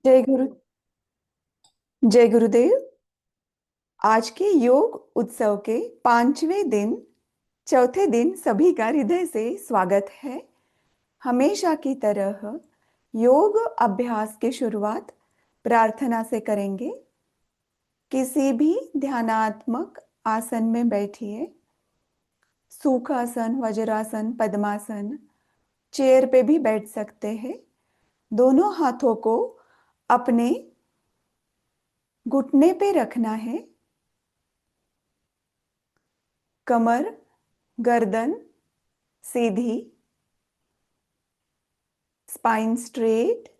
जय गुरु। जय गुरुदेव। आज के योग उत्सव के पांचवें दिन चौथे दिन सभी का हृदय से स्वागत है। हमेशा की तरह योग अभ्यास की शुरुआत प्रार्थना से करेंगे। किसी भी ध्यानात्मक आसन में बैठिए। सुखासन, वज्रासन, पद्मासन, चेयर पे भी बैठ सकते हैं। दोनों हाथों को अपने घुटने पे रखना है। कमर, गर्दन सीधी, स्पाइन स्ट्रेट।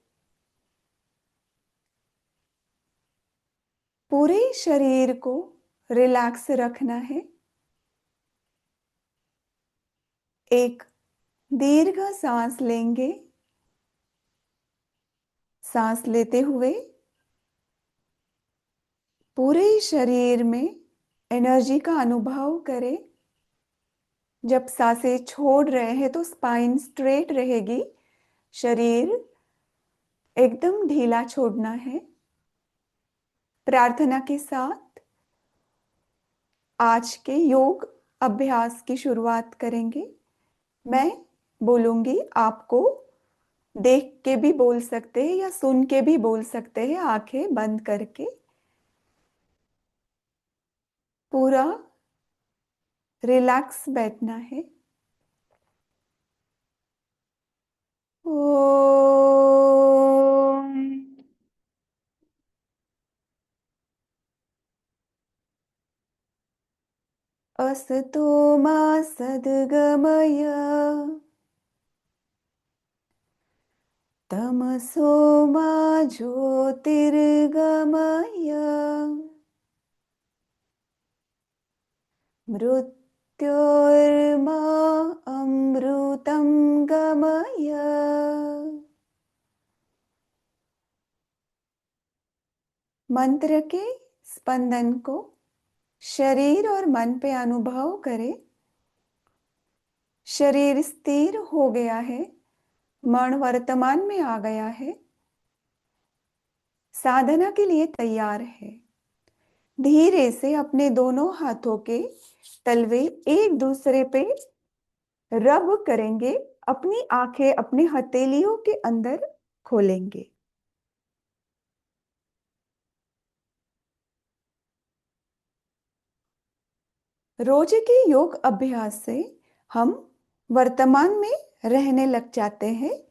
पूरे शरीर को रिलैक्स रखना है। एक दीर्घ सांस लेंगे। सांस लेते हुए पूरे शरीर में एनर्जी का अनुभव करें। जब सांसें छोड़ रहे हैं तो स्पाइन स्ट्रेट रहेगी। शरीर एकदम ढीला छोड़ना है। प्रार्थना के साथ आज के योग अभ्यास की शुरुआत करेंगे। मैं बोलूंगी, आपको देख के भी बोल सकते हैं या सुन के भी बोल सकते हैं, आंखें बंद करके। पूरा रिलैक्स बैठना है। ओम। असतो मा सद्गमय, तमसो मा ज्योतिर्गमय, मृत्योर्मा अमृतं गमय। मंत्र के स्पंदन को शरीर और मन पे अनुभव करें। शरीर स्थिर हो गया है, मन वर्तमान में आ गया है, साधना के लिए तैयार है। धीरे से अपने दोनों हाथों के तलवे एक दूसरे पे रब करेंगे। अपनी आंखें अपने हथेलियों के अंदर खोलेंगे। रोज के योग अभ्यास से हम वर्तमान में रहने लग जाते हैं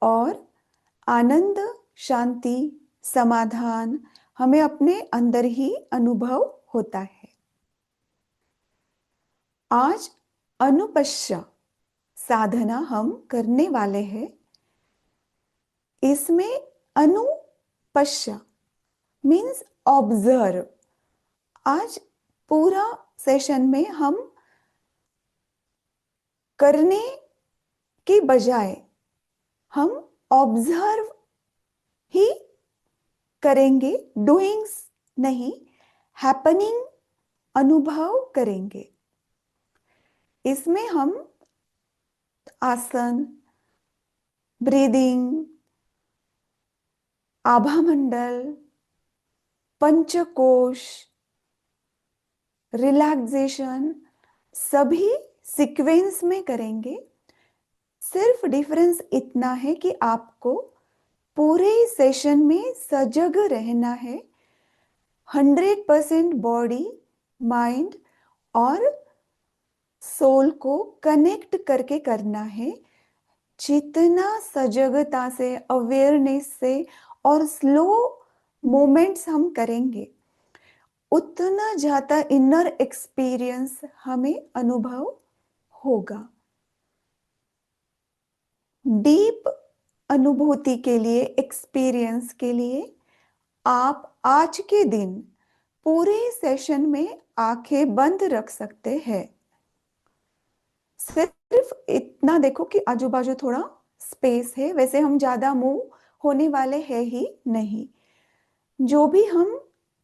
और आनंद, शांति, समाधान हमें अपने अंदर ही अनुभव होता है। आज अनुपश्य साधना हम करने वाले हैं। इसमें अनुपश्य मीन्स ऑब्जर्व। आज पूरा सेशन में हम करने के बजाय हम ऑब्जर्व ही करेंगे, डूइंग्स नहीं, हैपनिंग अनुभव करेंगे। इसमें हम आसन, ब्रीदिंग, आभा मंडल, पंचकोश, रिलैक्सेशन सभी सीक्वेंस में करेंगे। सिर्फ डिफरेंस इतना है कि आपको पूरे सेशन में सजग रहना है। 100% बॉडी, माइंड और सोल को कनेक्ट करके करना है। जितना सजगता से, अवेयरनेस से और स्लो मोमेंट्स हम करेंगे, उतना ज्यादा इनर एक्सपीरियंस हमें अनुभव होगा। डीप अनुभूति के लिए, एक्सपीरियंस के लिए आप आज के दिन पूरे सेशन में आंखें बंद रख सकते हैं। सिर्फ इतना देखो कि आजू बाजू थोड़ा स्पेस है। वैसे हम ज्यादा मूव होने वाले हैं ही नहीं। जो भी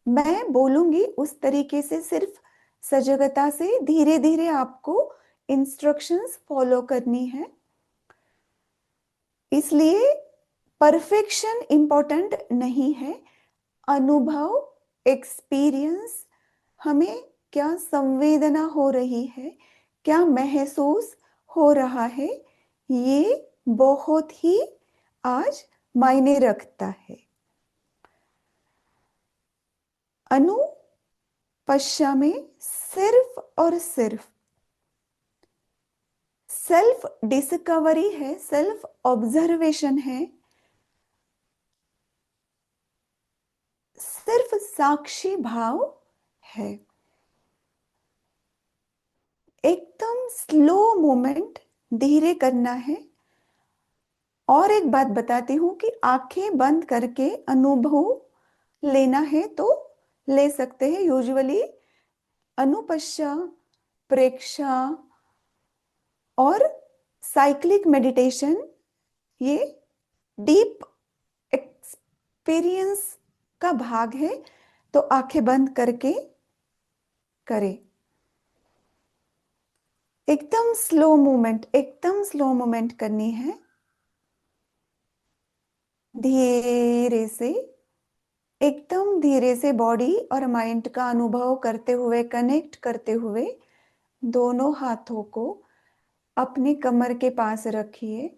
मैं बोलूंगी उस तरीके से सिर्फ सजगता से धीरे धीरे आपको इंस्ट्रक्शंस फॉलो करनी है। इसलिए परफेक्शन इंपॉर्टेंट नहीं है, अनुभव, एक्सपीरियंस, हमें क्या संवेदना हो रही है, क्या महसूस हो रहा है, ये बहुत ही आज मायने रखता है। अनुपश्या में सिर्फ और सिर्फ सेल्फ डिस्कवरी है, सेल्फ ऑब्जर्वेशन है, सिर्फ साक्षी भाव है। एकदम स्लो मूवमेंट, धीरे करना है। और एक बात बताती हूँ कि आंखें बंद करके अनुभव लेना है तो ले सकते हैं। यूजुअली अनुपश्या, प्रेक्षा और साइक्लिक मेडिटेशन, ये डीप एक्सपीरियंस का भाग है, तो आंखें बंद करके करें। एकदम स्लो मूवमेंट, एकदम स्लो मूवमेंट करनी है, धीरे से, एकदम धीरे से बॉडी और माइंड का अनुभव करते हुए, कनेक्ट करते हुए दोनों हाथों को अपनी कमर के पास रखिए।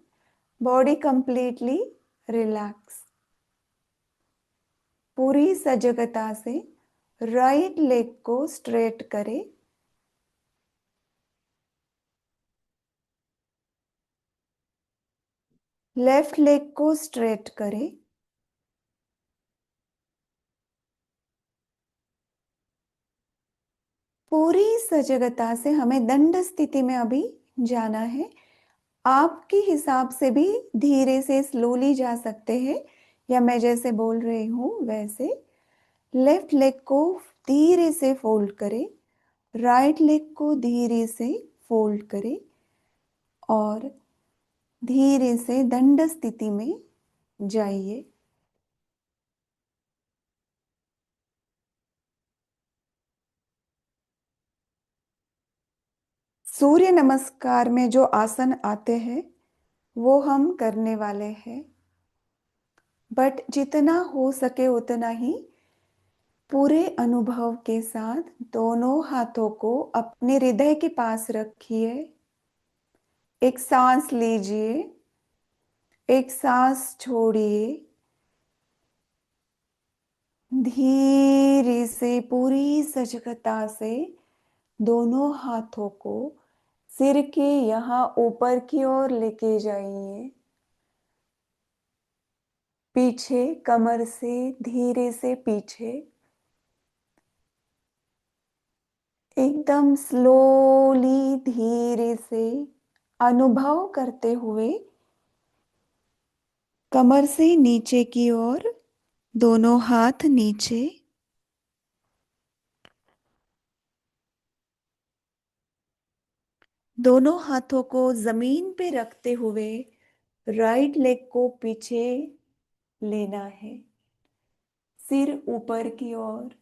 बॉडी कंप्लीटली रिलैक्स, पूरी सजगता से राइट लेग को स्ट्रेट करें। लेफ्ट लेग को स्ट्रेट करें। पूरी सजगता से हमें दंड स्थिति में अभी जाना है। आपके हिसाब से भी धीरे से स्लोली जा सकते हैं, या मैं जैसे बोल रही हूँ वैसे। लेफ्ट लेग को धीरे से फोल्ड करें, राइट लेग को धीरे से फोल्ड करें और धीरे से दंड स्थिति में जाइए। सूर्य नमस्कार में जो आसन आते हैं वो हम करने वाले हैं, बट जितना हो सके उतना ही पूरे अनुभव के साथ दोनों हाथों को अपने हृदय के पास रखिए। एक सांस लीजिए, एक सांस छोड़िए। धीरे से पूरी सजगता से दोनों हाथों को सिर के यहाँ ऊपर की ओर लेके जाइए। पीछे, कमर से धीरे से पीछे, एकदम स्लोली, धीरे से अनुभव करते हुए कमर से नीचे की ओर, दोनों हाथ नीचे। दोनों हाथों को जमीन पे रखते हुए राइट लेग को पीछे लेना है, सिर ऊपर की ओर।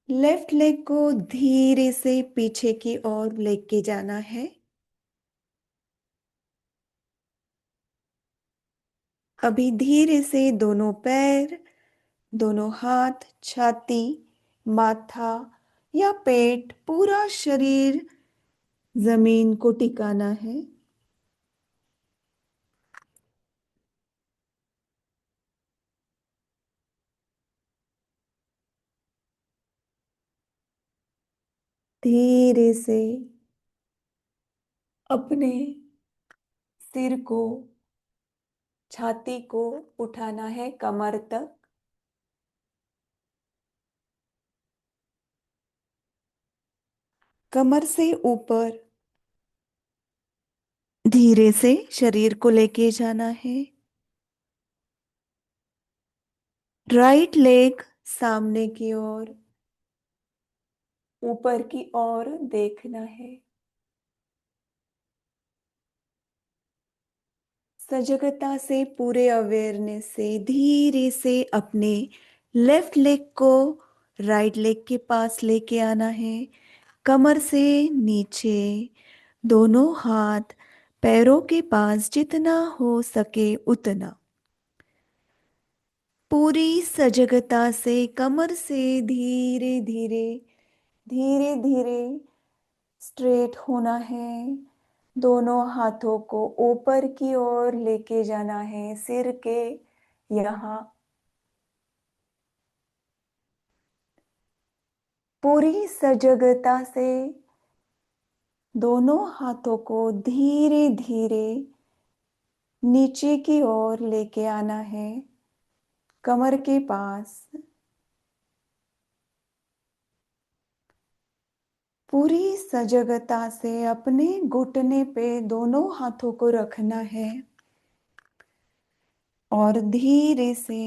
लेफ्ट लेग को धीरे से पीछे की ओर लेके जाना है। अभी धीरे से दोनों पैर, दोनों हाथ, छाती, माथा या पेट, पूरा शरीर जमीन को टिकाना है। धीरे से अपने सिर को, छाती को उठाना है कमर तक। कमर से ऊपर धीरे से शरीर को लेके जाना है। राइट लेग सामने की ओर, ऊपर की ओर देखना है। सजगता से, पूरे अवेयरनेस से धीरे से अपने लेफ्ट लेग को राइट लेग के पास लेके आना है। कमर से नीचे, दोनों हाथ पैरों के पास जितना हो सके उतना। पूरी सजगता से कमर से धीरे धीरे धीरे धीरे स्ट्रेट होना है। दोनों हाथों को ऊपर की ओर लेके जाना है, सिर के यहाँ। पूरी सजगता से दोनों हाथों को धीरे धीरे नीचे की ओर लेके आना है, कमर के पास। पूरी सजगता से अपने घुटने पे दोनों हाथों को रखना है और धीरे से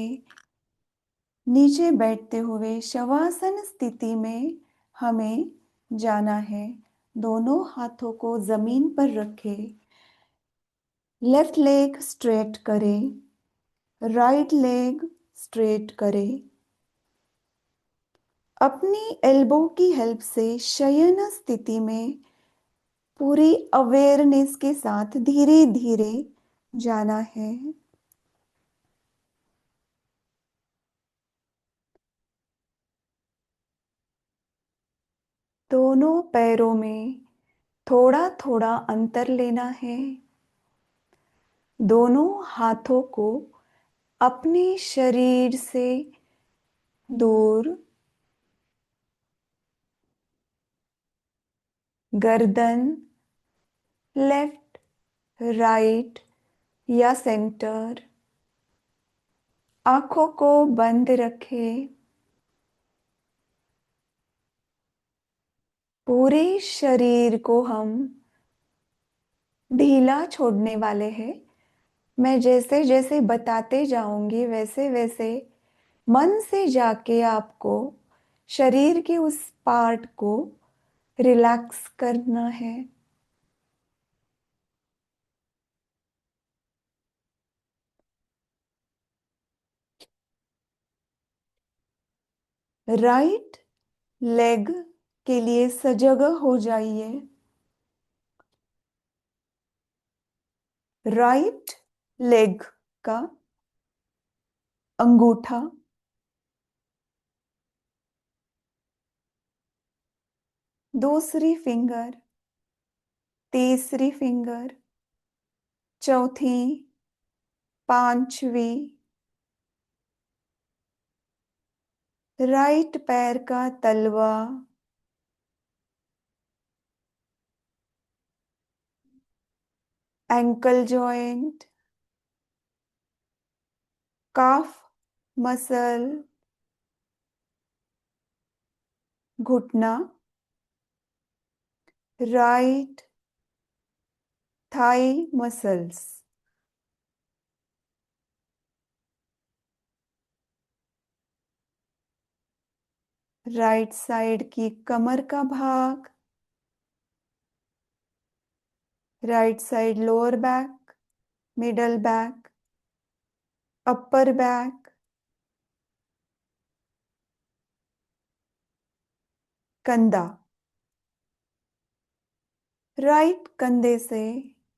नीचे बैठते हुए शवासन स्थिति में हमें जाना है। दोनों हाथों को जमीन पर रखें। लेफ्ट लेग स्ट्रेट करें, राइट लेग स्ट्रेट करें। अपनी एल्बो की हेल्प से शयन स्थिति में पूरी अवेयरनेस के साथ धीरे धीरे जाना है। दोनों पैरों में थोड़ा थोड़ा अंतर लेना है। दोनों हाथों को अपने शरीर से दूर, गर्दन लेफ्ट, राइट या सेंटर। आंखों को बंद रखें। पूरे शरीर को हम ढीला छोड़ने वाले हैं। मैं जैसे जैसे बताते जाऊंगी वैसे वैसे मन से जाके आपको शरीर के उस पार्ट को रिलैक्स करना है। राइट लेग के लिए सजग हो जाइए। राइट लेग का अंगूठा, दूसरी फिंगर, तीसरी फिंगर, चौथी, पांचवी। राइट पैर का तलवा, एंकल जॉइंट, काफ मसल, घुटना, right thigh muscles. Right side की कमर का भाग, right side lower back, middle back, upper back, कंधा। राइट कंधे से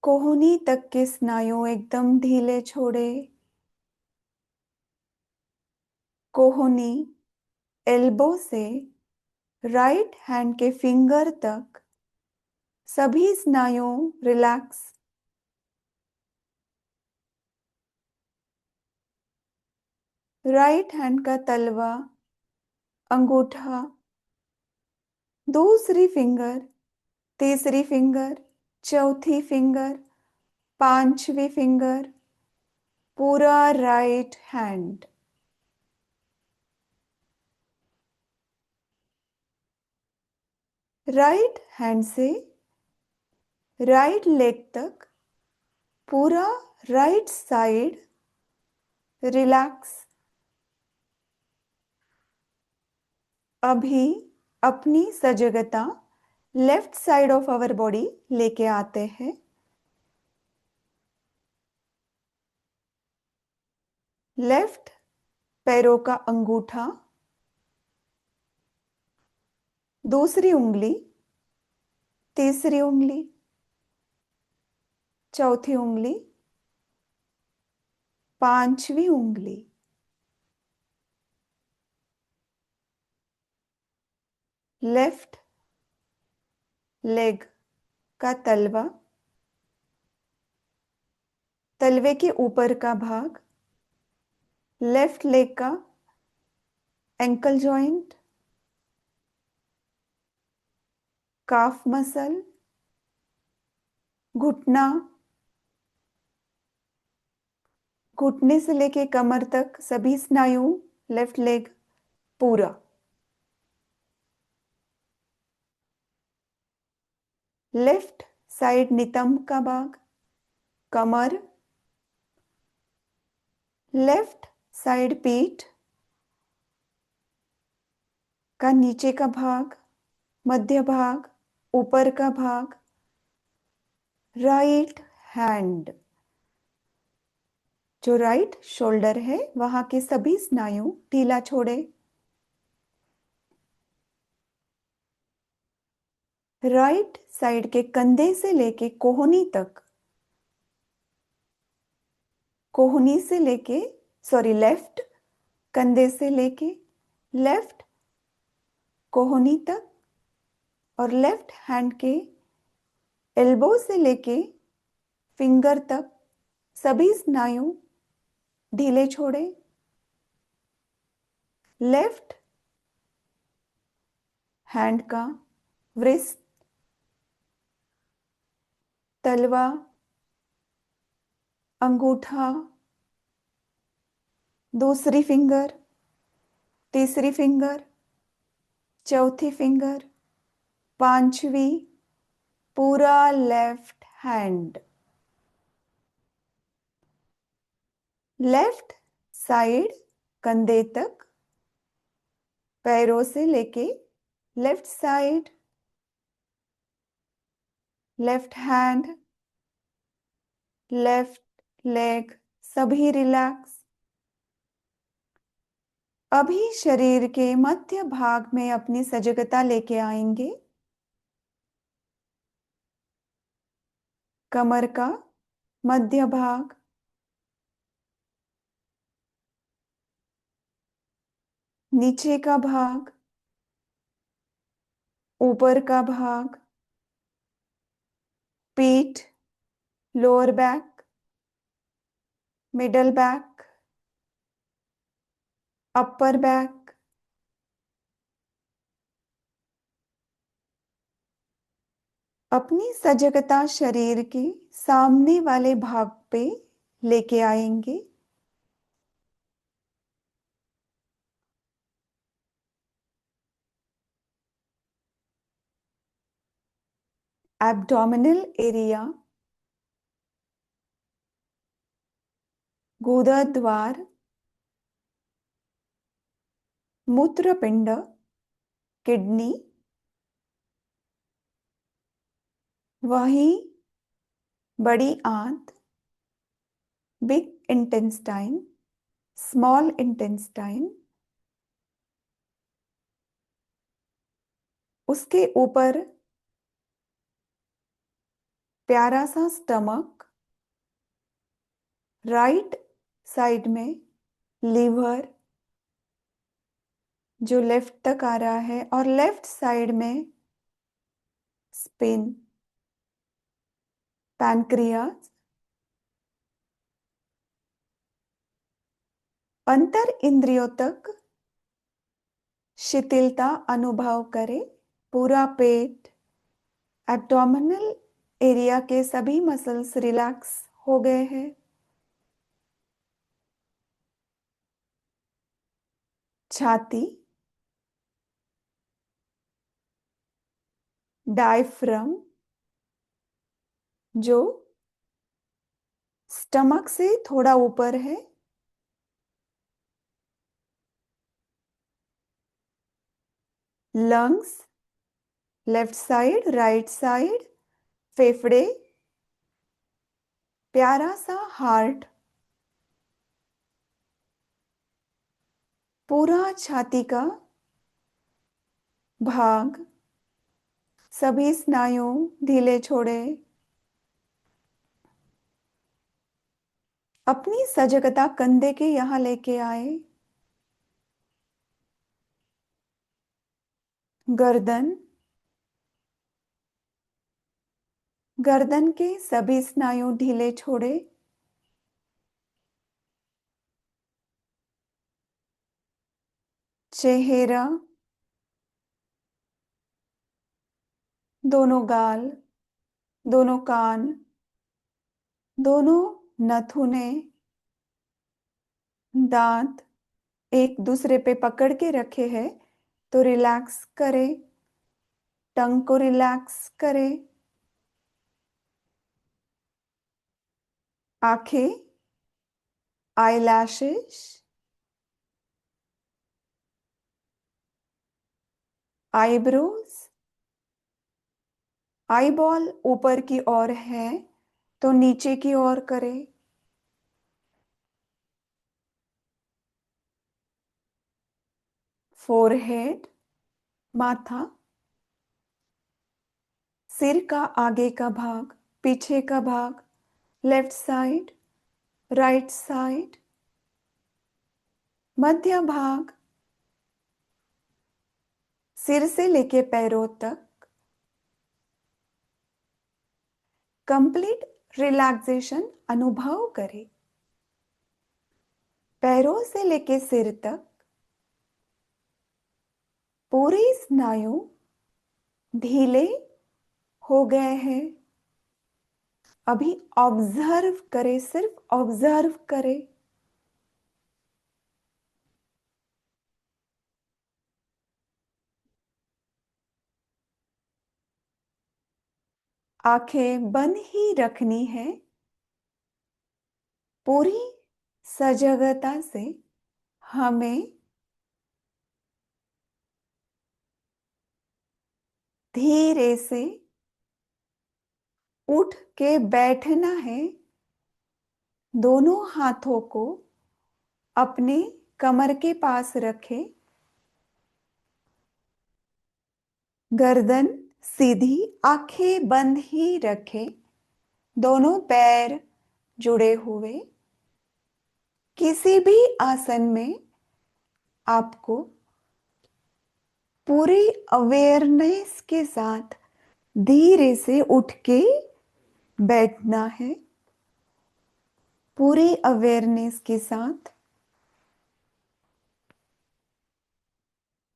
कोहनी तक के स्नायु एकदम ढीले छोड़े। कोहनी एल्बो से राइट हैंड के फिंगर तक सभी स्नायु रिलैक्स। राइट हैंड का तलवा, अंगूठा, दूसरी फिंगर, तीसरी फिंगर, चौथी फिंगर, पांचवी फिंगर, पूरा राइट हैंड। राइट हैंड से राइट लेग तक पूरा राइट साइड रिलैक्स। अभी अपनी सजगता left side of our body लेके आते हैं। लेफ्ट पैरों का अंगूठा, दूसरी उंगली, तीसरी उंगली, चौथी उंगली, पांचवी उंगली, लेफ्ट लेग का तलवा, तलवे के ऊपर का भाग, लेफ्ट लेग का एंकल जॉइंट, काफ मसल, घुटना, घुटने से लेके कमर तक सभी स्नायु, लेफ्ट लेग पूरा। लेफ्ट साइड नितंब का भाग, कमर, लेफ्ट साइड पीठ का नीचे का भाग, मध्य भाग, ऊपर का भाग, राइट हैंड, जो राइट शोल्डर है वहां के सभी स्नायु ढीला छोड़े। राइट साइड के कंधे से लेके कोहनी तक, कोहनी से लेके, सॉरी, लेफ्ट कंधे से लेके लेफ्ट कोहनी तक, और लेफ्ट हैंड के एल्बो से लेके फिंगर तक सभी स्नायु ढीले छोड़े। लेफ्ट हैंड का wrist, तलवा, अंगूठा, दूसरी फिंगर, तीसरी फिंगर, चौथी फिंगर, पांचवी, पूरा लेफ्ट हैंड। लेफ्ट साइड कंधे तक, पैरों से लेके left side, left hand, left leg सभी रिलैक्स। अभी शरीर के मध्य भाग में अपनी सजगता लेके आएंगे। कमर का मध्य भाग, नीचे का भाग, ऊपर का भाग, पीठ, lower back, middle back, upper back, अपनी सजगता शरीर के सामने वाले भाग पे लेके आएंगे। एब्डोमिनल एरिया, गुदद्वार, मूत्रपिंड, किडनी, वहीं बड़ी आंत, बिग इंटेस्टाइन, स्मॉल इंटेस्टाइन, उसके ऊपर प्यारा सा स्टमक, राइट साइड में लीवर जो लेफ्ट तक आ रहा है, और लेफ्ट साइड में स्पिन, पैनक्रियाज। अंतर इंद्रियों तक शिथिलता अनुभव करें। पूरा पेट, एब्डोमिनल एरिया के सभी मसल्स रिलैक्स हो गए हैं। छाती, डायफ्रम जो स्टमक से थोड़ा ऊपर है, lungs, left side, right side, फेफड़े, प्यारा सा हार्ट, पूरा छाती का भाग, सभी स्नायु ढीले छोड़े। अपनी सजगता कंधे के यहाँ लेके आए। गर्दन, गर्दन के सभी स्नायु ढीले छोड़े। चेहरा, दोनों गाल, दोनों कान, दोनों नथुने, दांत एक दूसरे पे पकड़ के रखे हैं तो रिलैक्स करें। टंग को रिलैक्स करें। आंखें, eye lashes, eyebrows, eye ball ऊपर की ओर है तो नीचे की ओर करें। फोरहेड, माथा, सिर का आगे का भाग, पीछे का भाग, लेफ्ट साइड, राइट साइड, मध्य भाग, सिर से लेके पैरों तक कंप्लीट रिलैक्सेशन अनुभव करें। पैरों से लेके सिर तक पूरे स्नायु ढीले हो गए हैं। अभी ऑब्जर्व करें, सिर्फ ऑब्जर्व करें। आंखें बंद ही रखनी है। पूरी सजगता से हमें धीरे से उठ के बैठना है। दोनों हाथों को अपने कमर के पास रखें। गर्दन सीधी, आंखें बंद ही रखें। दोनों पैर जुड़े हुए। किसी भी आसन में आपको पूरी अवेयरनेस के साथ धीरे से उठ के बैठना है। पूरी अवेयरनेस के साथ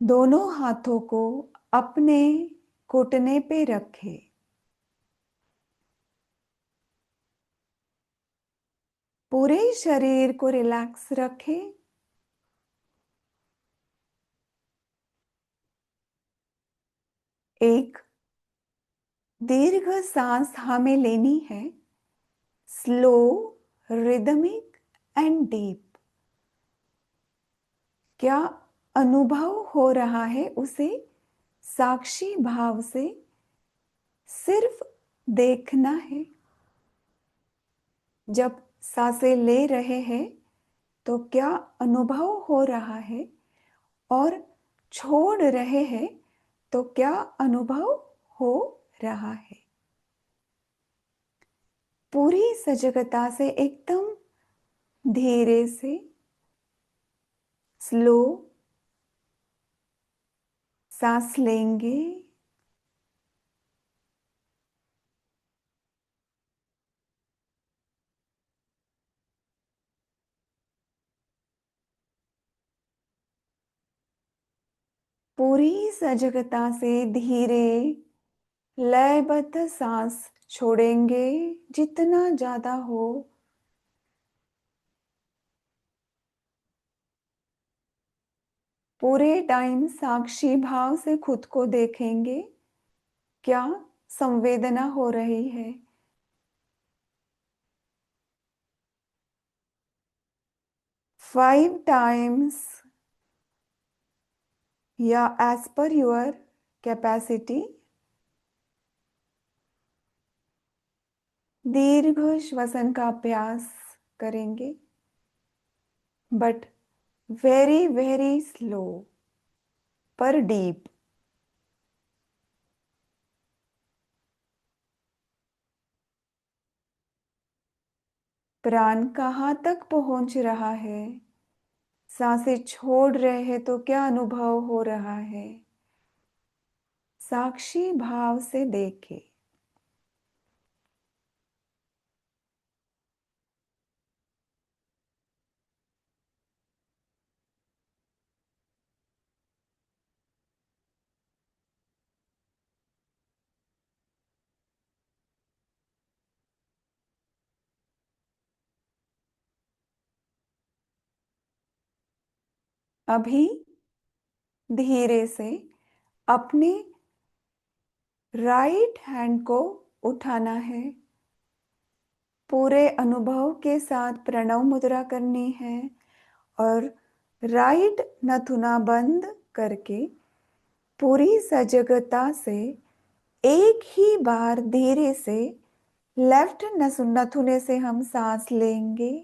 दोनों हाथों को अपने घुटने पे रखें। पूरे शरीर को रिलैक्स रखें। एक दीर्घ सांस हमें लेनी है। Slow, rhythmic and deep. क्या अनुभव हो रहा है उसे साक्षी भाव से सिर्फ देखना है। जब सांसें ले रहे हैं तो क्या अनुभव हो रहा है, और छोड़ रहे हैं तो क्या अनुभव हो रहा है। पूरी सजगता से एकदम धीरे से स्लो सांस लेंगे। पूरी सजगता से धीरे लयबद्ध सांस छोड़ेंगे जितना ज्यादा हो। पूरे टाइम साक्षी भाव से खुद को देखेंगे। क्या संवेदना हो रही है। 5 टाइम्स या एज पर योर कैपेसिटी दीर्घ श्वसन का अभ्यास करेंगे, बट वेरी वेरी स्लो पर डीप। प्राण कहाँ तक पहुंच रहा है? सांसें छोड़ रहे हैं तो क्या अनुभव हो रहा है? साक्षी भाव से देखे। अभी धीरे से अपने राइट हैंड को उठाना है। पूरे अनुभव के साथ प्रणव मुद्रा करनी है और राइट नथुना बंद करके पूरी सजगता से एक ही बार धीरे से लेफ्ट नथुने से हम सांस लेंगे।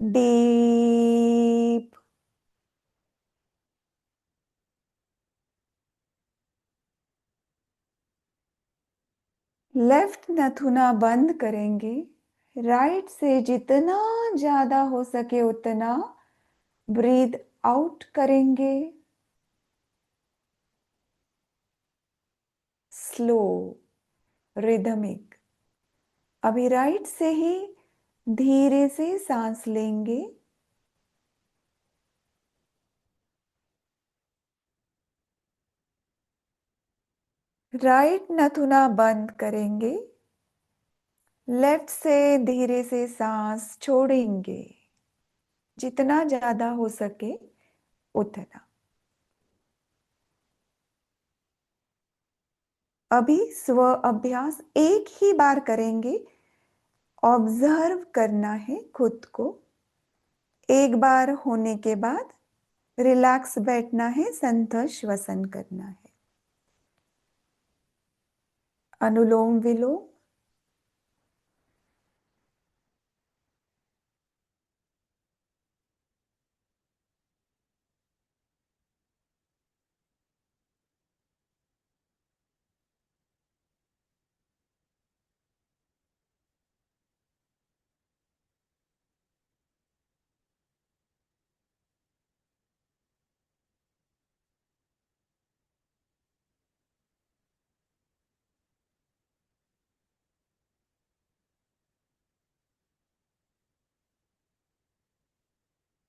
डीप। लेफ्ट नथुना बंद करेंगे। राइट से जितना ज्यादा हो सके उतना ब्रीद आउट करेंगे। Slow, rhythmic. अभी राइट से ही धीरे से सांस लेंगे। राइट नथुना बंद करेंगे। लेफ्ट से धीरे से सांस छोड़ेंगे, जितना ज्यादा हो सके उतना। अभी स्व अभ्यास एक ही बार करेंगे। ऑब्जर्व करना है खुद को। एक बार होने के बाद रिलैक्स बैठना है, संत श्वसन करना है। अनुलोम विलोम।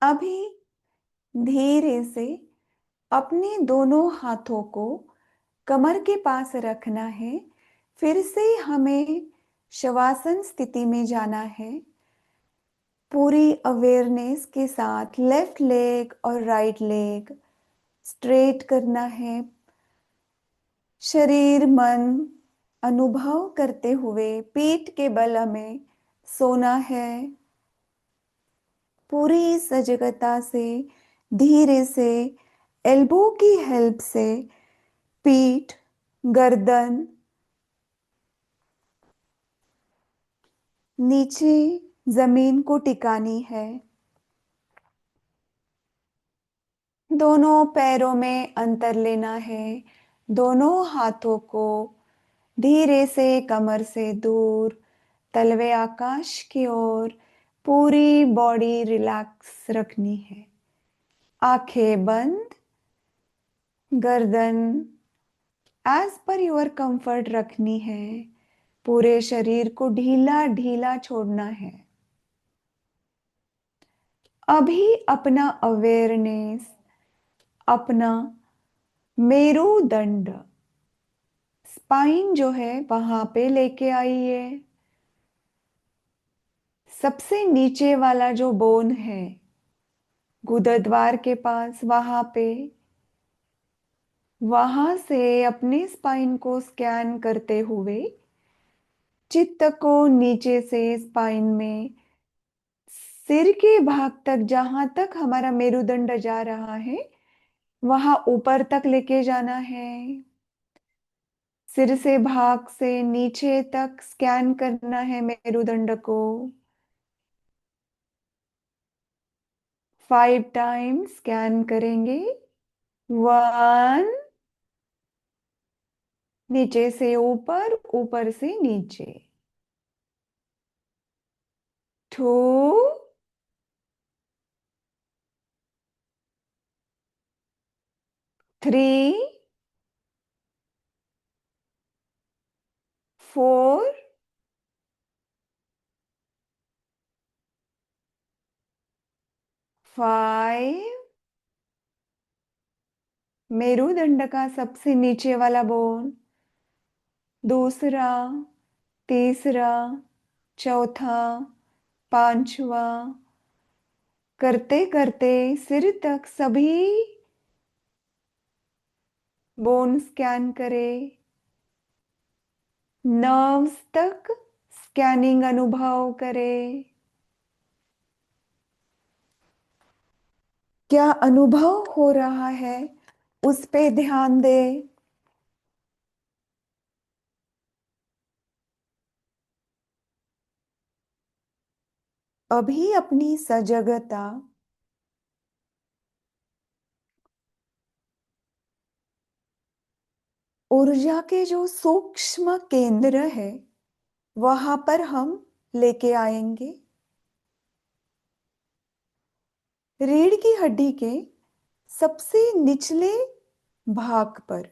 अभी धीरे से अपने दोनों हाथों को कमर के पास रखना है। फिर से हमें शवासन स्थिति में जाना है। पूरी अवेयरनेस के साथ लेफ्ट लेग और राइट लेग स्ट्रेट करना है। शरीर मन अनुभव करते हुए पीठ के बल हमें सोना है। पूरी सजगता से धीरे से एल्बो की हेल्प से पीठ, गर्दन नीचे जमीन को टिकानी है। दोनों पैरों में अंतर लेना है। दोनों हाथों को धीरे से कमर से दूर, तलवे आकाश की ओर, पूरी बॉडी रिलैक्स रखनी है। आंखें बंद, गर्दन एज पर योर कंफर्ट रखनी है। पूरे शरीर को ढीला ढीला छोड़ना है। अभी अपना अवेयरनेस अपना मेरुदंड, स्पाइन जो है वहां पे लेके आइए। सबसे नीचे वाला जो बोन है गुदद्वार के पास, वहां से अपने स्पाइन को स्कैन करते हुए चित्त को नीचे से स्पाइन में सिर के भाग तक, जहां तक हमारा मेरुदंड जा रहा है वहां ऊपर तक लेके जाना है। सिर से भाग से नीचे तक स्कैन करना है मेरुदंड को। 5 टाइम स्कैन करेंगे। 1, नीचे से ऊपर, ऊपर से नीचे। टू, 3, 4, 5। मेरुदंड का सबसे नीचे वाला बोन, दूसरा, तीसरा, चौथा, पांचवा, करते करते सिर तक सभी बोन स्कैन करें। नर्व्स तक स्कैनिंग अनुभव करें। क्या अनुभव हो रहा है उस पे ध्यान दें। अभी अपनी सजगता ऊर्जा के जो सूक्ष्म केंद्र है वहां पर हम लेके आएंगे। रीढ़ की हड्डी के सबसे निचले भाग पर,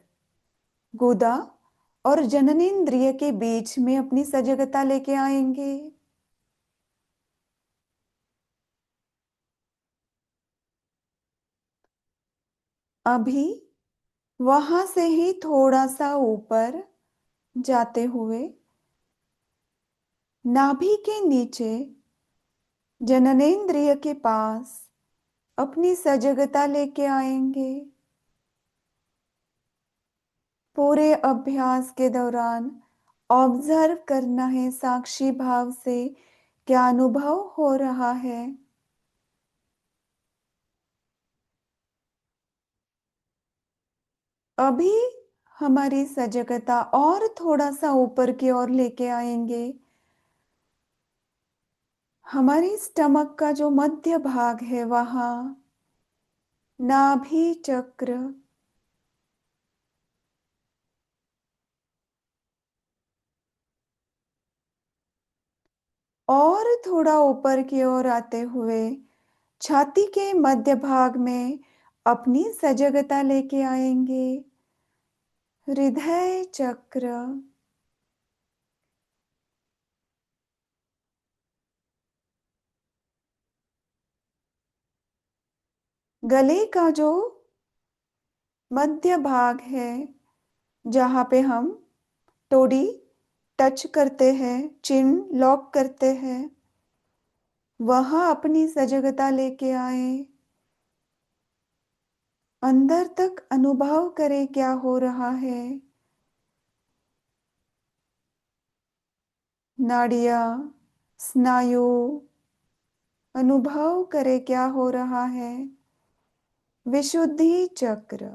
गुदा और जननेंद्रिय के बीच में अपनी सजगता लेके आएंगे। अभी वहां से ही थोड़ा सा ऊपर जाते हुए नाभि के नीचे जननेंद्रिय के पास अपनी सजगता लेके आएंगे। पूरे अभ्यास के दौरान ऑब्जर्व करना है साक्षी भाव से क्या अनुभव हो रहा है। अभी हमारी सजगता और थोड़ा सा ऊपर की ओर लेके आएंगे। हमारी स्टमक का जो मध्य भाग है वहां नाभि चक्र, और थोड़ा ऊपर की ओर आते हुए छाती के मध्य भाग में अपनी सजगता लेके आएंगे। हृदय चक्र, गले का जो मध्य भाग है जहां पे हम टोडी टच करते हैं, चिन लॉक करते हैं, वहां अपनी सजगता लेके आए। अंदर तक अनुभव करें क्या हो रहा है। नाड़ियां, स्नायु अनुभव करें क्या हो रहा है। विशुद्धि चक्र,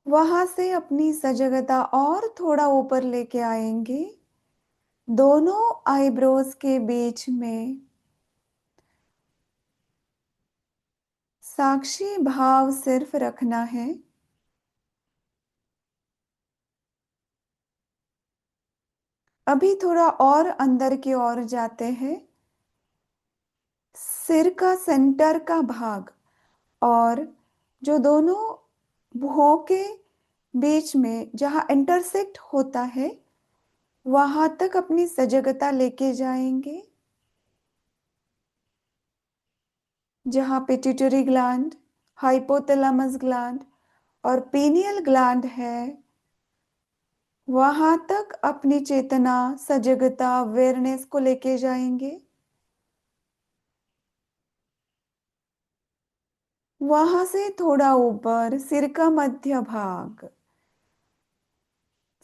वहां से अपनी सजगता और थोड़ा ऊपर लेके आएंगे। दोनों आईब्रोज के बीच में साक्षी भाव सिर्फ रखना है। अभी थोड़ा और अंदर की ओर जाते हैं। सिर का सेंटर का भाग और जो दोनों भुहों के बीच में जहां इंटरसेक्ट होता है वहां तक अपनी सजगता लेके जाएंगे। जहां पिट्यूटरी ग्लैंड, हाइपोथैलेमस ग्लैंड और पीनियल ग्लैंड है वहां तक अपनी चेतना, सजगता, अवेयरनेस को लेके जाएंगे। वहां से थोड़ा ऊपर सिर का मध्य भाग,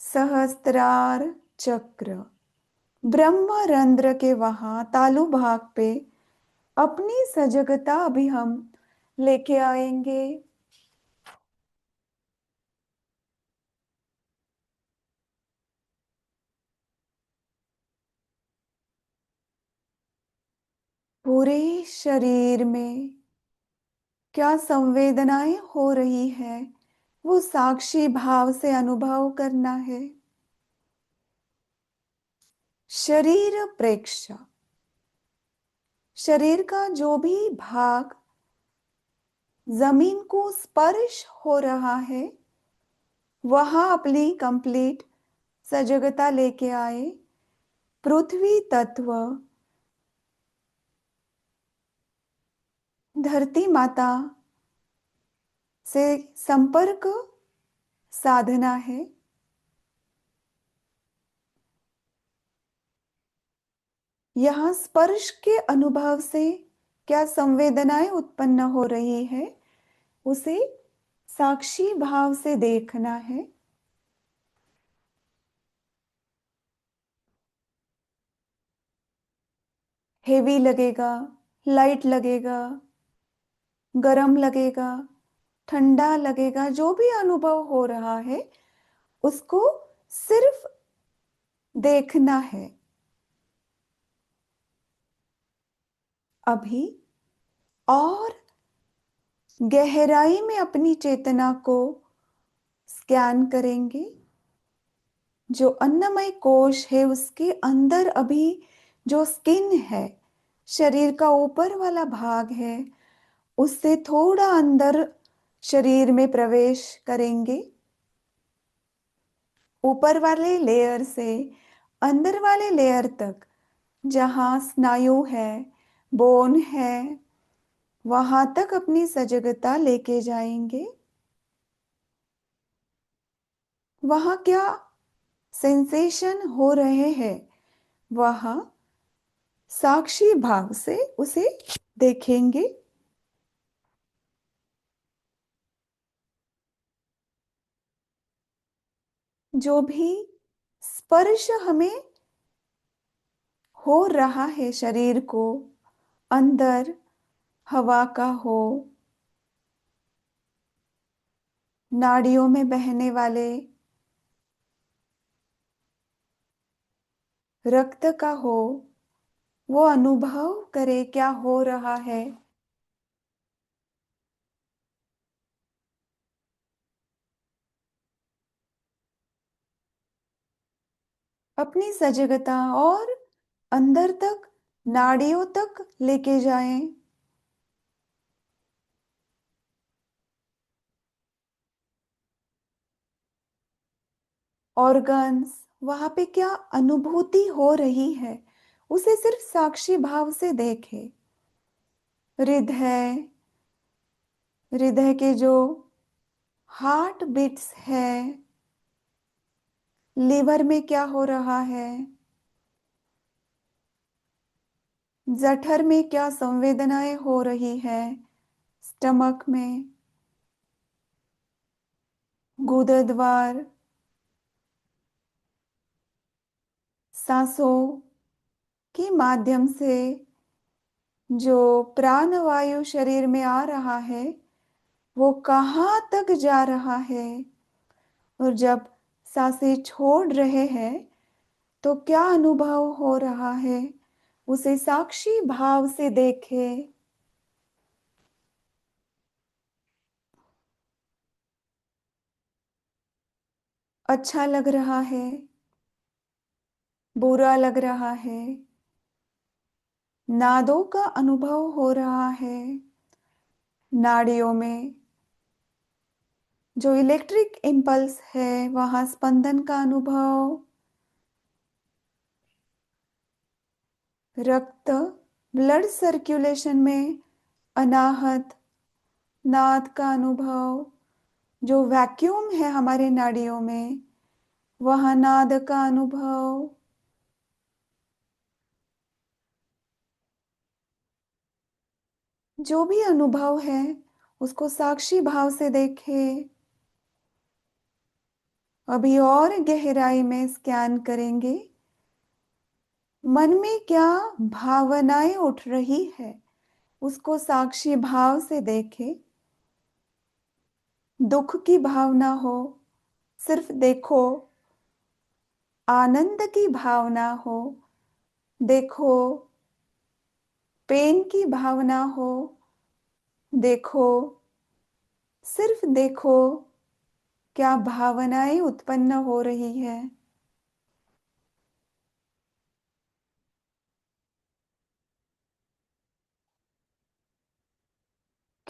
सहस्त्रार चक्र, ब्रह्मरंध्र के वहां तालु भाग पे अपनी सजगता अभी हम लेके आएंगे। पूरे शरीर में क्या संवेदनाएं हो रही है वो साक्षी भाव से अनुभव करना है। शरीर प्रेक्ष्य, शरीर का जो भी भाग जमीन को स्पर्श हो रहा है वहां अपनी कंप्लीट सजगता लेके आए। पृथ्वी तत्व, धरती माता से संपर्क साधना है। यहाँ स्पर्श के अनुभव से क्या संवेदनाएं उत्पन्न हो रही है उसे साक्षी भाव से देखना है। हेवी लगेगा, लाइट लगेगा, गरम लगेगा, ठंडा लगेगा, जो भी अनुभव हो रहा है उसको सिर्फ देखना है। अभी और गहराई में अपनी चेतना को स्कैन करेंगे। जो अन्नमय कोश है उसके अंदर अभी जो स्किन है, शरीर का ऊपर वाला भाग है, उससे थोड़ा अंदर शरीर में प्रवेश करेंगे। ऊपर वाले लेयर से अंदर वाले लेयर तक जहां स्नायु है, बोन है, वहां तक अपनी सजगता लेके जाएंगे। वहां क्या सेंसेशन हो रहे हैं वहां साक्षी भाव से उसे देखेंगे। जो भी स्पर्श हमें हो रहा है शरीर को, अंदर हवा का हो, नाड़ियों में बहने वाले रक्त का हो, वो अनुभव करे क्या हो रहा है। अपनी सजगता और अंदर तक, नाड़ियों तक लेके जाएं। ऑर्गन्स, वहां पे क्या अनुभूति हो रही है उसे सिर्फ साक्षी भाव से देखे। हृदय, हृदय के जो हार्ट बीट्स है, लीवर में क्या हो रहा है, जठर में क्या संवेदनाएं हो रही है, स्टमक में, गुदद्वार, सांसों के माध्यम से जो प्राणवायु शरीर में आ रहा है वो कहाँ तक जा रहा है, और जब सांसें छोड़ रहे हैं तो क्या अनुभव हो रहा है उसे साक्षी भाव से देखे। अच्छा लग रहा है, बुरा लग रहा है, नादों का अनुभव हो रहा है, नाड़ियों में जो इलेक्ट्रिक इम्पल्स है वहां स्पंदन का अनुभव, रक्त, ब्लड सर्कुलेशन में अनाहत, नाद का अनुभव, जो वैक्यूम है हमारे नाड़ियों में वहां नाद का अनुभव। जो भी अनुभव है उसको साक्षी भाव से देखे। अभी और गहराई में स्कैन करेंगे। मन में क्या भावनाएं उठ रही है उसको साक्षी भाव से देखे। दुख की भावना हो, सिर्फ देखो। आनंद की भावना हो, देखो। पेन की भावना हो, देखो। सिर्फ देखो क्या भावनाएं उत्पन्न हो रही है।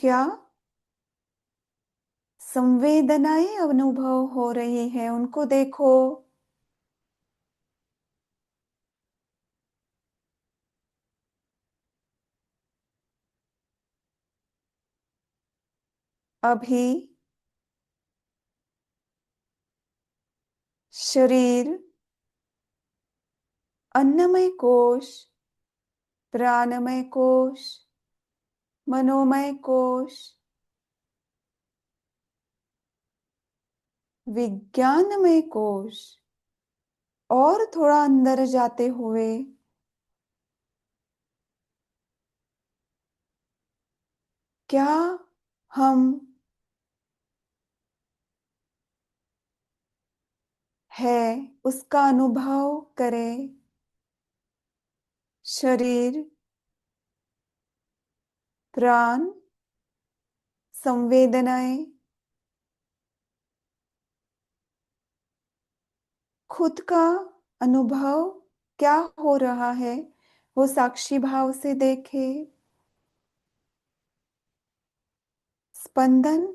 क्या संवेदनाएं अनुभव हो रही है उनको देखो। अभी शरीर, अन्नमय कोश, प्राणमय कोश, मनोमय कोश, विज्ञानमय कोश, और थोड़ा अंदर जाते हुए क्या हम है उसका अनुभव करें। शरीर, प्राण, संवेदनाएं, खुद का अनुभव क्या हो रहा है वो साक्षी भाव से देखे। स्पंदन,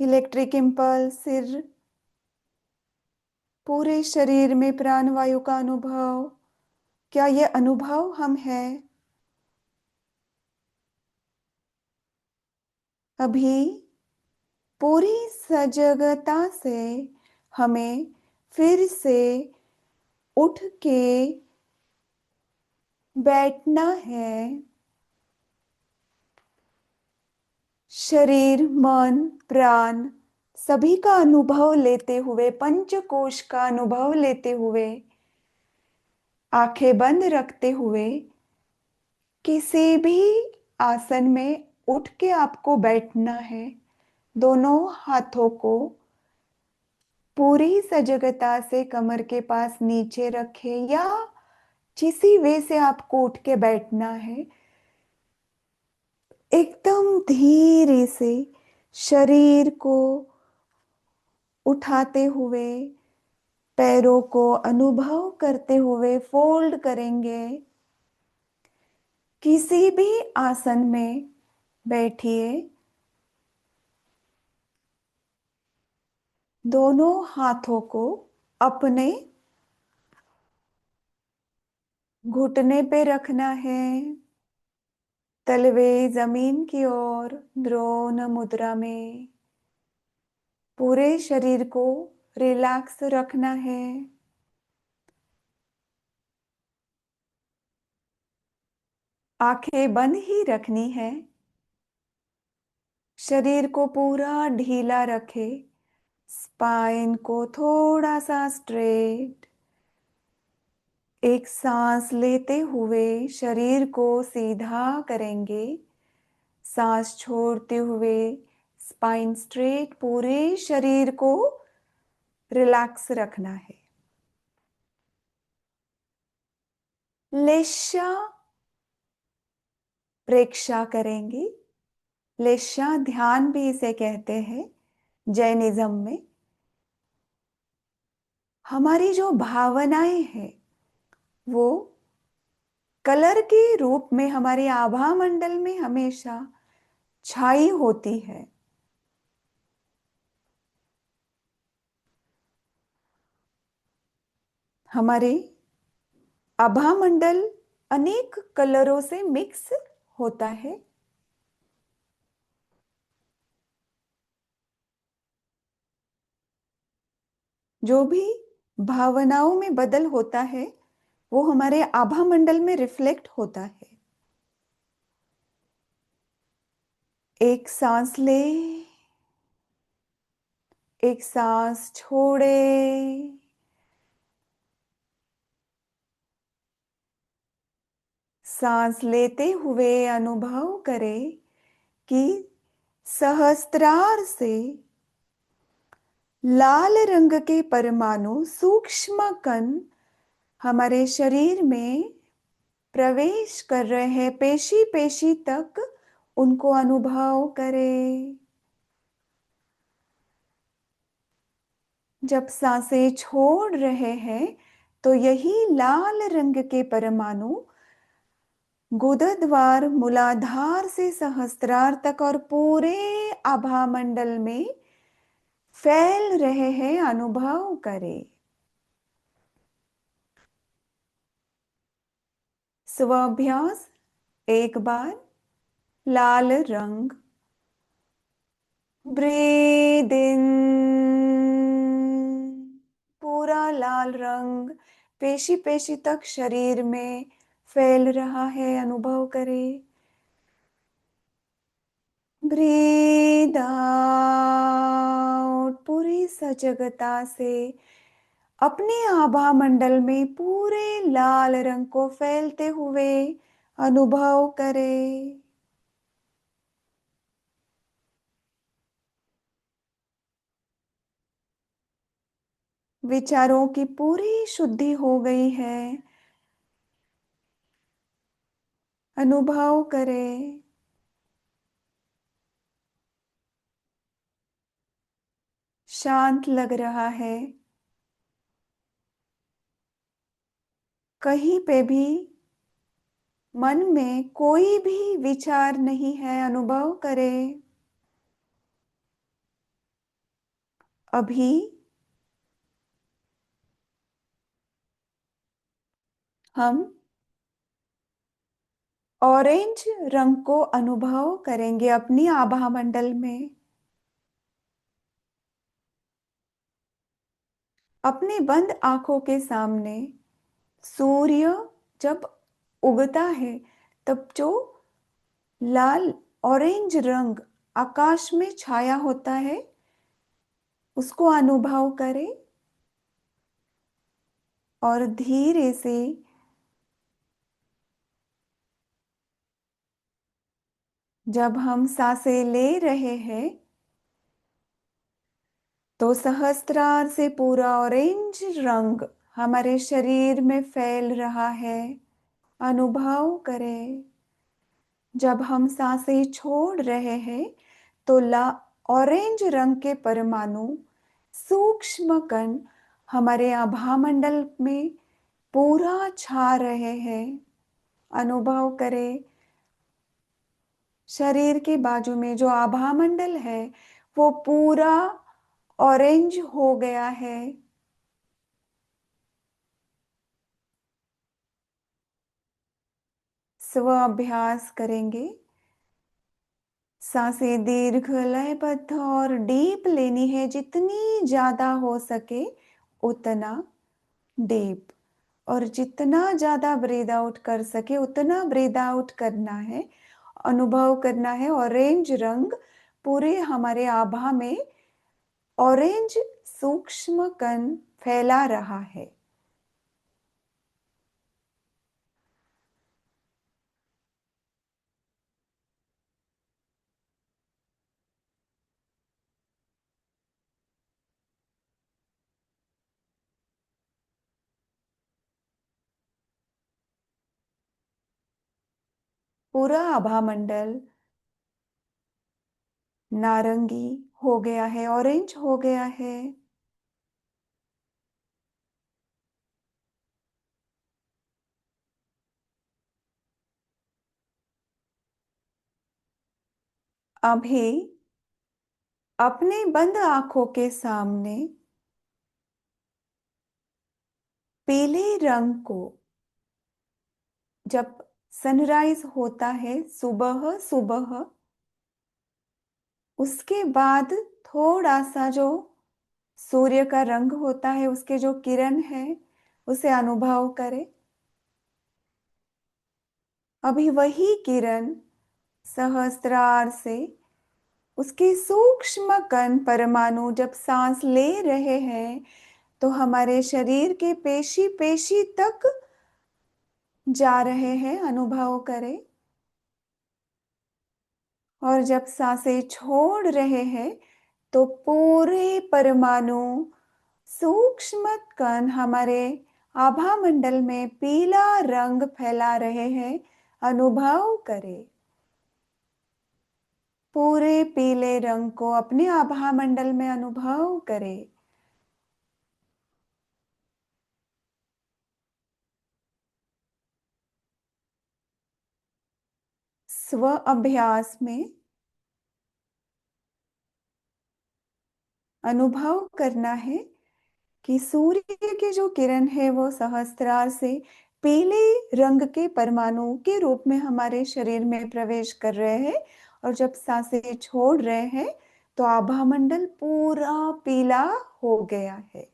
इलेक्ट्रिक इम्पल्स, सिर, पूरे शरीर में प्राणवायु का अनुभव, क्या ये अनुभव हम है। अभी पूरी सजगता से हमें फिर से उठ के बैठना है। शरीर, मन, प्राण सभी का अनुभव लेते हुए, पंचकोश का अनुभव लेते हुए, आंखें बंद रखते हुए किसी भी आसन में उठ के आपको बैठना है। दोनों हाथों को पूरी सजगता से कमर के पास नीचे रखें या जिसी वे से आपको उठ के बैठना है। एकदम धीरे से शरीर को उठाते हुए, पैरों को अनुभव करते हुए फोल्ड करेंगे। किसी भी आसन में बैठिए। दोनों हाथों को अपने घुटने पे रखना है। तलवे जमीन की ओर, द्रोण मुद्रा में पूरे शरीर को रिलैक्स रखना है। आंखें बंद ही रखनी है। शरीर को पूरा ढीला रखे। स्पाइन को थोड़ा सा स्ट्रेट। एक सांस लेते हुए शरीर को सीधा करेंगे। सांस छोड़ते हुए स्पाइन स्ट्रेट, पूरे शरीर को रिलैक्स रखना है। लेशा प्रेक्षा करेंगे। लेशा ध्यान भी इसे कहते हैं जैनिज्म में। हमारी जो भावनाएं हैं वो कलर के रूप में हमारे आभा मंडल में हमेशा छाई होती है। हमारे आभा मंडल अनेक कलरों से मिक्स होता है। जो भी भावनाओं में बदल होता है वो हमारे आभा मंडल में रिफ्लेक्ट होता है। एक सांस ले, एक सांस छोड़े। सांस लेते हुए अनुभव करें कि सहस्त्रार से लाल रंग के परमाणु, सूक्ष्म कण हमारे शरीर में प्रवेश कर रहे हैं। पेशी पेशी तक उनको अनुभव करें। जब सांसें छोड़ रहे हैं तो यही लाल रंग के परमाणु गुदद्वार मूलाधार से सहस्त्रार तक और पूरे आभा मंडल में फैल रहे हैं, अनुभव करें। स्वाभ्यास। एक बार लाल रंग, ब्रीद इन, पूरा लाल रंग पेशी पेशी तक शरीर में फैल रहा है, अनुभव करें। ब्रीद आउट, पूरी सजगता से अपने आभा मंडल में पूरे लाल रंग को फैलते हुए अनुभव करें। विचारों की पूरी शुद्धि हो गई है, अनुभव करें। शांत लग रहा है, कहीं पे भी मन में कोई भी विचार नहीं है, अनुभव करें। अभी हम ऑरेंज रंग को अनुभव करेंगे अपनी आभा मंडल में। अपने बंद आंखों के सामने सूर्य जब उगता है, तब जो लाल ऑरेंज रंग आकाश में छाया होता है, उसको अनुभव करें। और धीरे से जब हम सांसें ले रहे हैं, तो सहस्त्रार से पूरा ऑरेंज रंग हमारे शरीर में फैल रहा है, अनुभव करें। जब हम सांसें छोड़ रहे हैं, तो ला ऑरेंज रंग के परमाणु, सूक्ष्म कण हमारे आभामंडल में पूरा छा रहे हैं, अनुभव करें। शरीर के बाजू में जो आभामंडल है, वो पूरा ऑरेंज हो गया है। स्व अभ्यास करेंगे। सांसें दीर्घ, लयबद्ध और डीप लेनी है, जितनी ज्यादा हो सके उतना डीप। और जितना ज्यादा ब्रीद आउट कर सके उतना ब्रीद आउट करना है, अनुभव करना है। ऑरेंज रंग पूरे हमारे आभा में ऑरेंज सूक्ष्म कण फैला रहा है। पूरा आभा मंडल नारंगी हो गया है, ऑरेंज हो गया है। अभी अपने बंद आंखों के सामने पीले रंग को, जब सनराइज होता है सुबह सुबह, उसके बाद थोड़ा सा जो सूर्य का रंग होता है, उसके जो किरण है, उसे अनुभव करें। अभी वही किरण सहस्त्रार से उसके सूक्ष्म कण परमाणु जब सांस ले रहे हैं, तो हमारे शरीर के पेशी पेशी तक जा रहे हैं, अनुभव करें। और जब सांसें छोड़ रहे हैं, तो पूरे परमाणु, सूक्ष्म कण हमारे आभा मंडल में पीला रंग फैला रहे हैं, अनुभव करें। पूरे पीले रंग को अपने आभा मंडल में अनुभव करें। स्व अभ्यास में अनुभव करना है कि सूर्य की जो किरण है वो सहस्त्रार से पीले रंग के परमाणु के रूप में हमारे शरीर में प्रवेश कर रहे हैं। और जब सांसें छोड़ रहे हैं तो आभामंडल पूरा पीला हो गया है।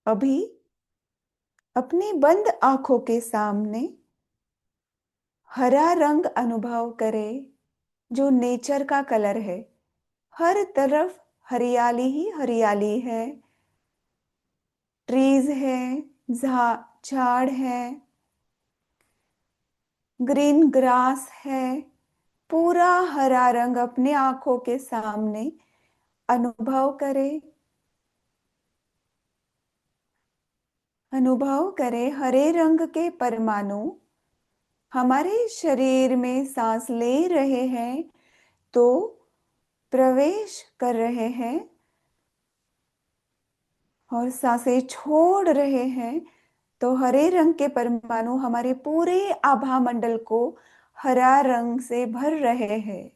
अभी अपनी बंद आंखों के सामने हरा रंग अनुभव करें, जो नेचर का कलर है। हर तरफ हरियाली ही हरियाली है। ट्रीज है, झाड़ है, ग्रीन ग्रास है। पूरा हरा रंग अपने आंखों के सामने अनुभव करें। अनुभव करें हरे रंग के परमाणु हमारे शरीर में सांस ले रहे हैं तो प्रवेश कर रहे हैं, और सांसें छोड़ रहे हैं तो हरे रंग के परमाणु हमारे पूरे आभा मंडल को हरा रंग से भर रहे हैं।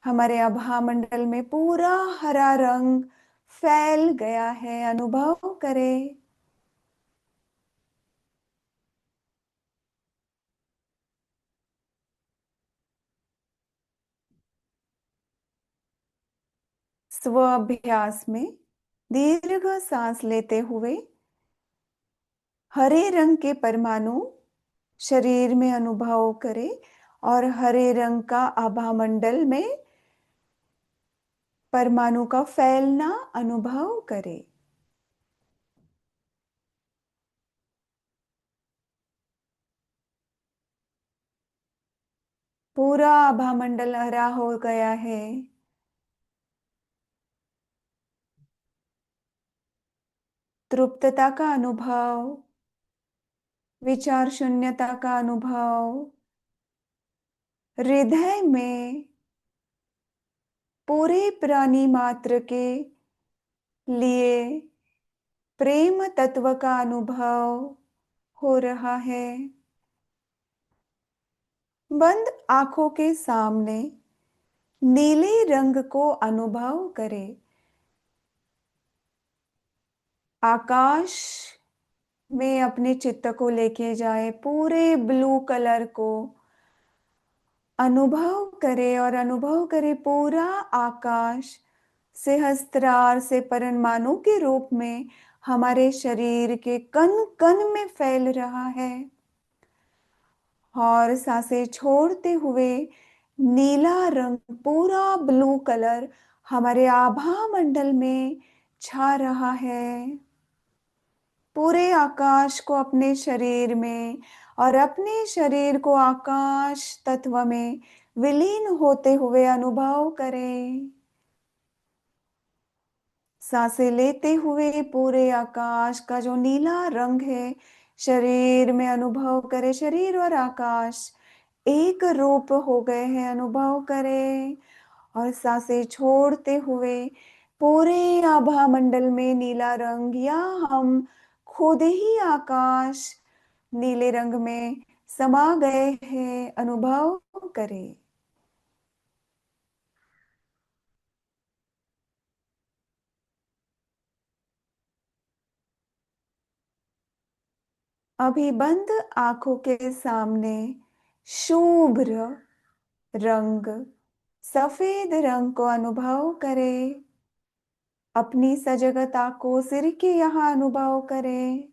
हमारे आभा मंडल में पूरा हरा रंग फैल गया है। अनुभव करें। स्व अभ्यास में दीर्घ सांस लेते हुए हरे रंग के परमाणु शरीर में अनुभव करें, और हरे रंग का आभा मंडल में परमाणु का फैलना अनुभव करें। पूरा आभा मंडल हरा हो गया है। तृप्तता का अनुभव, विचार शून्यता का अनुभव, हृदय में पूरे प्राणी मात्र के लिए प्रेम तत्व का अनुभव हो रहा है। बंद आंखों के सामने नीले रंग को अनुभव करें। आकाश में अपने चित्त को लेके जाए, पूरे ब्लू कलर को अनुभव करे, और अनुभव करे पूरा आकाश सहस्त्रार से परमाणु के रूप में हमारे शरीर के कण कण में फैल रहा है। और सांसें छोड़ते हुए नीला रंग, पूरा ब्लू कलर हमारे आभा मंडल में छा रहा है। पूरे आकाश को अपने शरीर में और अपने शरीर को आकाश तत्व में विलीन होते हुए अनुभव करें। सांसें लेते हुए पूरे आकाश का जो नीला रंग है शरीर में अनुभव करें। शरीर और आकाश एक रूप हो गए हैं, अनुभव करें। और सांसें छोड़ते हुए पूरे आभा मंडल में नीला रंग, या हम खुद ही आकाश नीले रंग में समा गए हैं, अनुभव करें। अभी बंद आंखों के सामने शुभ्र रंग, सफेद रंग को अनुभव करें। अपनी सजगता को सिर के यहाँ अनुभव करें।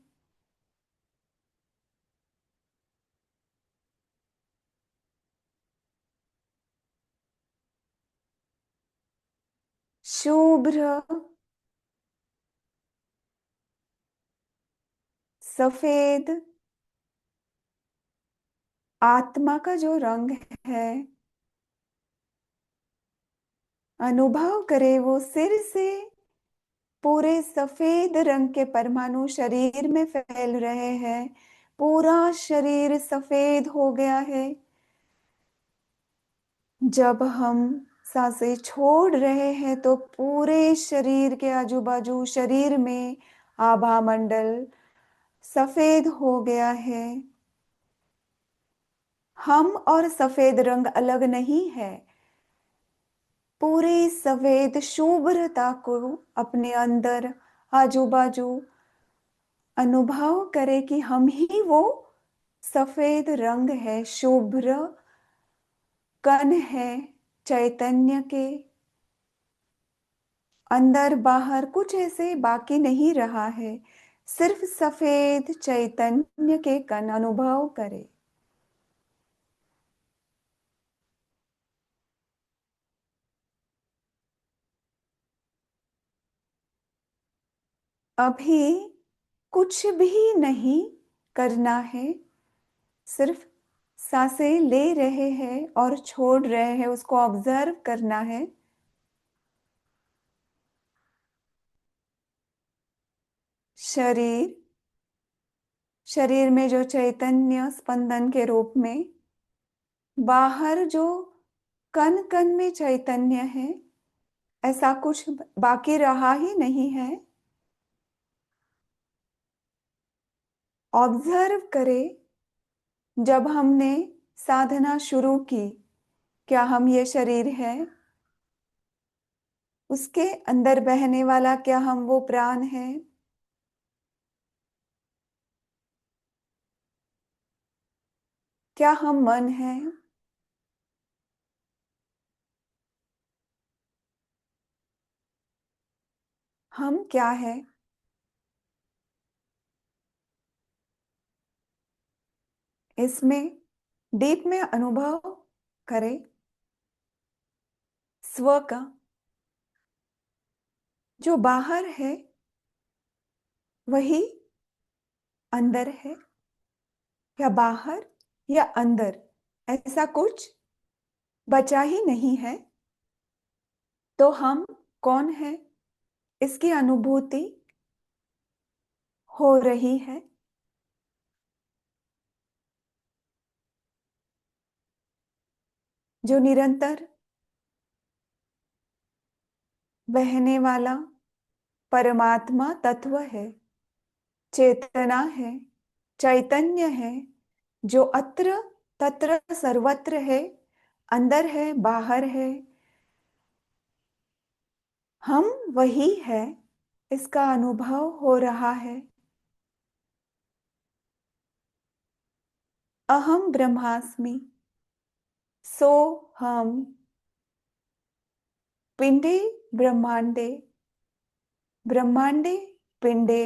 शुभ्र सफेद आत्मा का जो रंग है, अनुभव करे वो सिर से पूरे सफेद रंग के परमाणु शरीर में फैल रहे हैं। पूरा शरीर सफेद हो गया है। जब हम सांसें छोड़ रहे हैं तो पूरे शरीर के आजू बाजू शरीर में आभा मंडल सफेद हो गया है। हम और सफेद रंग अलग नहीं है। पूरी सफेद शुभ्रता को अपने अंदर आजू बाजू अनुभव करें कि हम ही वो सफेद रंग है, शुभ्र कण है चैतन्य के। अंदर बाहर कुछ ऐसे बाकी नहीं रहा है, सिर्फ सफेद चैतन्य के कण अनुभव करें। अभी कुछ भी नहीं करना है, सिर्फ सांसें ले रहे हैं और छोड़ रहे हैं, उसको ऑब्जर्व करना है। शरीर शरीर में जो चैतन्य स्पंदन के रूप में, बाहर जो कण कण में चैतन्य है, ऐसा कुछ बाकी रहा ही नहीं है। ऑब्जर्व करें, जब हमने साधना शुरू की, क्या हम ये शरीर है? उसके अंदर बहने वाला क्या हम वो प्राण है? क्या हम मन है? हम क्या है? इसमें डीप में अनुभव करें स्व का। जो बाहर है वही अंदर है, या बाहर या अंदर, ऐसा कुछ बचा ही नहीं है। तो हम कौन है, इसकी अनुभूति हो रही है। जो निरंतर बहने वाला परमात्मा तत्व है, चेतना है, चैतन्य है, जो अत्र तत्र सर्वत्र है, अंदर है बाहर है, हम वही है, इसका अनुभव हो रहा है। अहम ब्रह्मास्मि, सो हम पिंडे ब्रह्मांडे, ब्रह्मांडे पिंडे।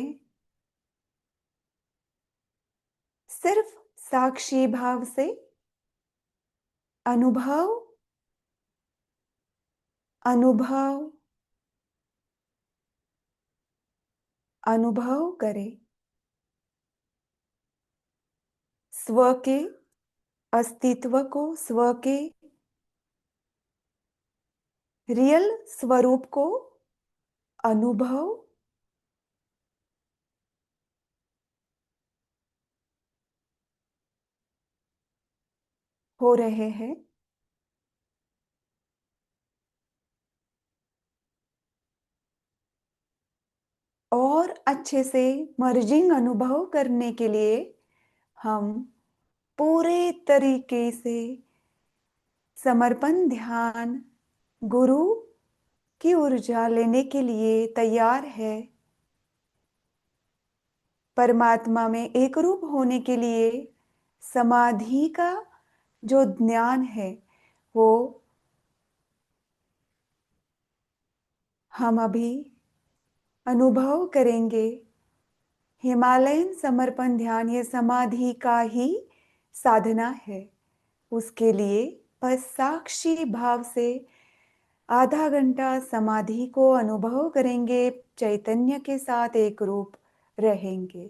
सिर्फ साक्षी भाव से अनुभव अनुभव अनुभव करें स्व के अस्तित्व को, स्व के रियल स्वरूप को अनुभव हो रहे हैं। और अच्छे से मर्जिंग अनुभव करने के लिए हम पूरे तरीके से समर्पण ध्यान गुरु की ऊर्जा लेने के लिए तैयार है। परमात्मा में एक रूप होने के लिए समाधि का जो ज्ञान है वो हम अभी अनुभव करेंगे। हिमालयन समर्पण ध्यान ये समाधि का ही साधना है। उसके लिए बस साक्षी भाव से आधा घंटा समाधि को अनुभव करेंगे, चैतन्य के साथ एक रूप रहेंगे।